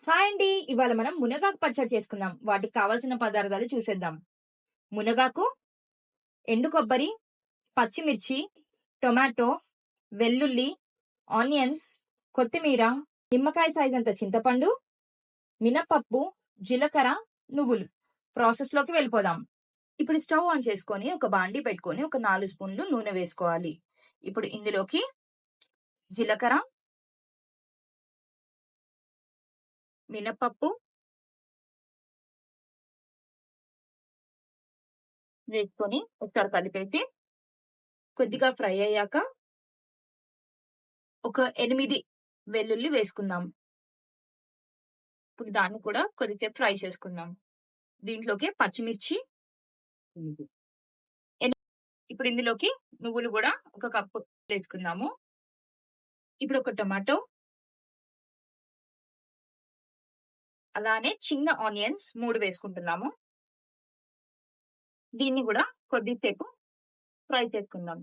Hi అండి. ఇవాళ మనం మునగాకు పచ్చడి చేసుకుందాం. వాటికి కావాల్సిన పదార్థాలు చూసేద్దాం. మునగాకు, ఎండు కొబ్బరి, పచ్చిమిర్చి, టొమాటో, వెల్లుల్లి, ఆనియన్స్, కొత్తిమీర, నిమ్మకాయ సైజ్ అంత చింతపండు, మినపప్పు, జీలకర్ర, నువ్వులు. ప్రాసెస్ లోకి వెళ్ళిపోదాం. ఇప్పుడు స్టవ్ ఆన్ చేసుకొని ఒక బాండి పెట్టుకొని ఒక 4 స్పూన్లు నూనె వేసుకోవాలి. ఇప్పుడు ఇందులోకి జీలకర్ర, మినపప్పు వేసుకొని ఒకసారి కలిపేసి కొద్దిగా ఫ్రై అయ్యాక ఒక 8 వెల్లుల్లి వేసుకుందాం. ఇప్పుడు దాన్ని కూడా కొద్దిసేపు ఫ్రై చేసుకుందాం. దీంట్లోకి పచ్చిమిర్చి, ఇప్పుడు ఇందులోకి నువ్వులు కూడా ఒక కప్పు వేసుకుందాము. ఇప్పుడు ఒక టొమాటో, అలానే చిన్న ఆనియన్స్ 3 వేసుకుంటున్నాము. దీన్ని కూడా కొద్దిసేపు ఫ్రై చేసుకుందాం.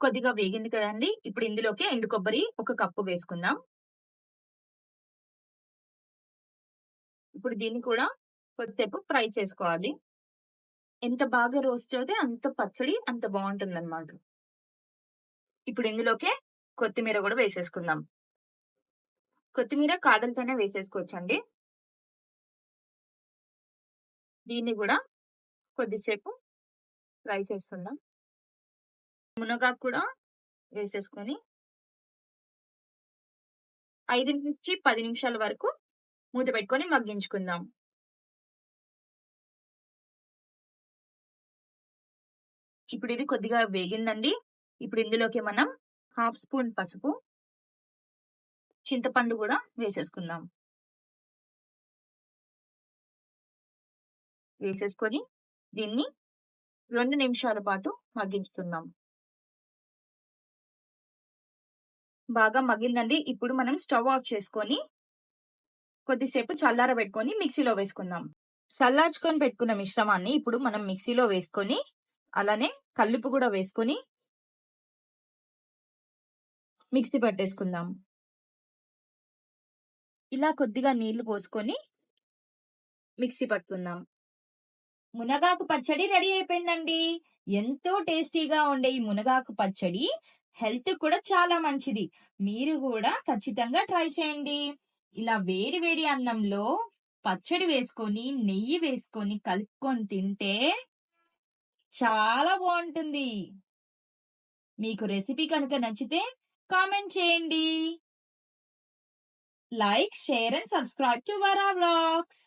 కొద్దిగా వేగింది కదండి. ఇప్పుడు ఇందులోకి ఎండు కొబ్బరి ఒక కప్పు వేసుకుందాం. ఇప్పుడు దీన్ని కూడా కొద్దిసేపు ఫ్రై చేసుకోవాలి. ఎంత బాగా రోస్ట్ అయితే అంత పచ్చడి అంత బాగుంటుంది అన్నమాట. ఇప్పుడు ఇందులోకి కొత్తిమీర కూడా వేసేసుకుందాం. కొత్తిమీర కాడలతోనే వేసేసుకోవచ్చండి. దీన్ని కూడా కొద్దిసేపు ఫ్రై చేసుకుందాం. మునగాకు కూడా వేసేసుకొని 5 నుంచి 10 నిమిషాల వరకు మూత పెట్టుకొని మగ్గించుకుందాం. ఇప్పుడు ఇది కొద్దిగా వేగిందండి. ఇప్పుడు ఇందులోకి మనం 1/2 స్పూన్ పసుపు, చింతపండు కూడా వేసేసుకుందాం. వేసేసుకొని దీన్ని 2 నిమిషాల పాటు మగ్గించుకుందాం. బాగా మగ్గిందండి. ఇప్పుడు మనం స్టవ్ ఆఫ్ చేసుకొని కొద్దిసేపు చల్లారబెట్టుకొని మిక్సీలో వేసుకుందాం. చల్లార్చుకొని పెట్టుకున్న మిశ్రమాన్ని ఇప్పుడు మనం మిక్సీలో వేసుకొని అలానే కల్లుపు కూడా వేసుకొని మిక్సీ పట్టేసుకుందాం. ఇలా కొద్దిగా నీళ్లు పోసుకొని మిక్సీ పట్టుకుందాం. మునగాకు పచ్చడి రెడీ అయిపోయిందండి. ఎంతో టేస్టీగా ఉండే ఈ మునగాకు పచ్చడి హెల్త్ కూడా చాలా మంచిది. మీరు కూడా ఖచ్చితంగా ట్రై చేయండి. ఇలా వేడి వేడి అన్నంలో పచ్చడి వేసుకొని నెయ్యి వేసుకొని కలుపుకొని తింటే చాలా బాగుంటుంది. మీకు రెసిపీ కనుక నచ్చితే కామెంట్ చేయండి. Like, share and subscribe to Vara vlogs.